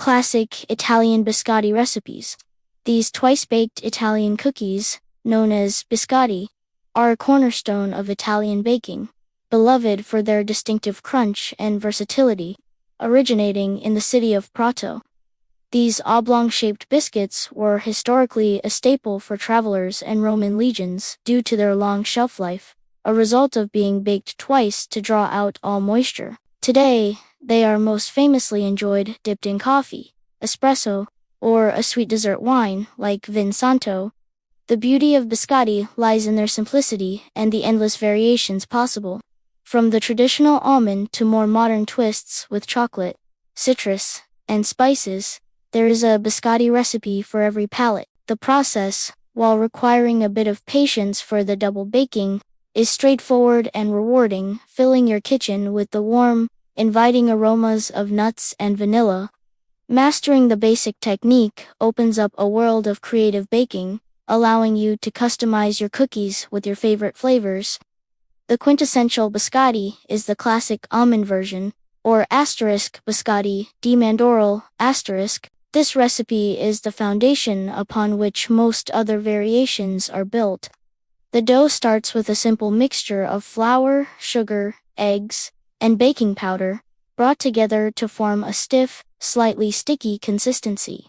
Classic Italian biscotti recipes. These twice-baked Italian cookies, known as biscotti, are a cornerstone of Italian baking, beloved for their distinctive crunch and versatility, originating in the city of Prato. These oblong-shaped biscuits were historically a staple for travelers and Roman legions due to their long shelf life, a result of being baked twice to draw out all moisture. Today, they are most famously enjoyed dipped in coffee, espresso, or a sweet dessert wine like Vin Santo. The beauty of biscotti lies in their simplicity and the endless variations possible. From the traditional almond to more modern twists with chocolate, citrus, and spices, there is a biscotti recipe for every palate. The process, while requiring a bit of patience for the double baking, is straightforward and rewarding, filling your kitchen with the warm, inviting aromas of nuts and vanilla. Mastering the basic technique opens up a world of creative baking, allowing you to customize your cookies with your favorite flavors. The quintessential biscotti is the classic almond version, or asterisk biscotti di mandorle asterisk. This recipe is the foundation upon which most other variations are built. The dough starts with a simple mixture of flour, sugar, eggs, and baking powder, brought together to form a stiff, slightly sticky consistency.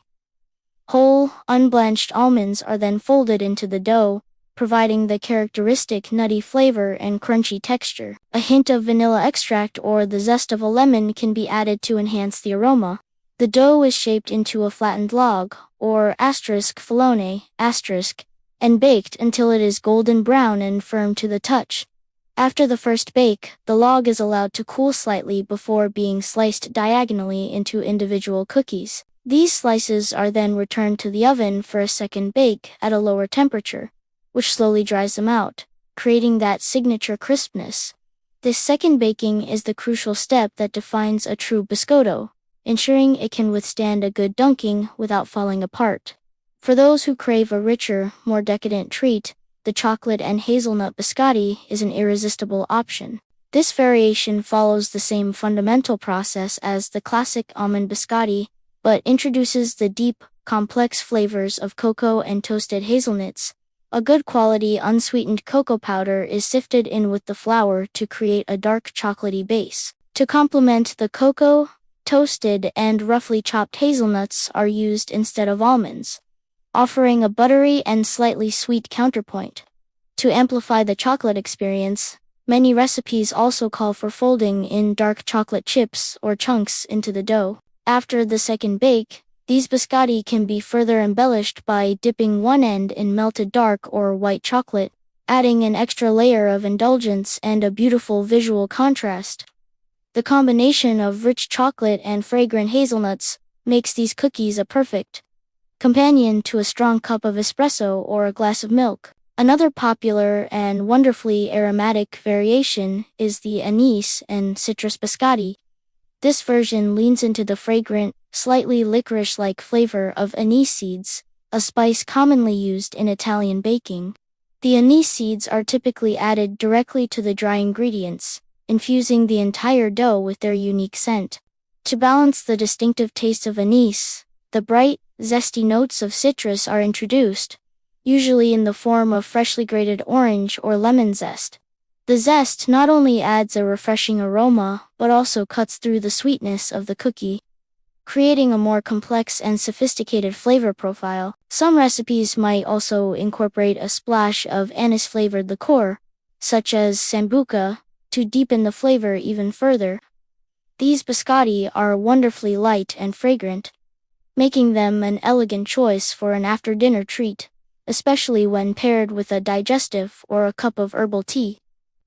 Whole, unblanched almonds are then folded into the dough, providing the characteristic nutty flavor and crunchy texture. A hint of vanilla extract or the zest of a lemon can be added to enhance the aroma. The dough is shaped into a flattened log, or asterisk fallone, asterisk, and baked until it is golden brown and firm to the touch. After the first bake, the log is allowed to cool slightly before being sliced diagonally into individual cookies. These slices are then returned to the oven for a second bake at a lower temperature, which slowly dries them out, creating that signature crispness. This second baking is the crucial step that defines a true biscotto, ensuring it can withstand a good dunking without falling apart. For those who crave a richer, more decadent treat, the chocolate and hazelnut biscotti is an irresistible option. This variation follows the same fundamental process as the classic almond biscotti, but introduces the deep, complex flavors of cocoa and toasted hazelnuts. A good quality unsweetened cocoa powder is sifted in with the flour to create a dark chocolatey base. To complement the cocoa, toasted and roughly chopped hazelnuts are used instead of almonds, offering a buttery and slightly sweet counterpoint. To amplify the chocolate experience, many recipes also call for folding in dark chocolate chips or chunks into the dough. After the second bake, these biscotti can be further embellished by dipping one end in melted dark or white chocolate, adding an extra layer of indulgence and a beautiful visual contrast. The combination of rich chocolate and fragrant hazelnuts makes these cookies a perfect companion to a strong cup of espresso or a glass of milk. Another popular and wonderfully aromatic variation is the anise and citrus biscotti. This version leans into the fragrant, slightly licorice-like flavor of anise seeds, a spice commonly used in Italian baking. The anise seeds are typically added directly to the dry ingredients, infusing the entire dough with their unique scent. To balance the distinctive taste of anise, the bright, zesty notes of citrus are introduced, usually in the form of freshly grated orange or lemon zest. The zest not only adds a refreshing aroma, but also cuts through the sweetness of the cookie, creating a more complex and sophisticated flavor profile. Some recipes might also incorporate a splash of anise-flavored liqueur, such as sambuca, to deepen the flavor even further. These biscotti are wonderfully light and fragrant, making them an elegant choice for an after-dinner treat, especially when paired with a digestive or a cup of herbal tea.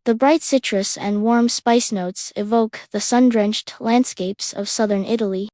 The bright citrus and warm spice notes evoke the sun-drenched landscapes of southern Italy,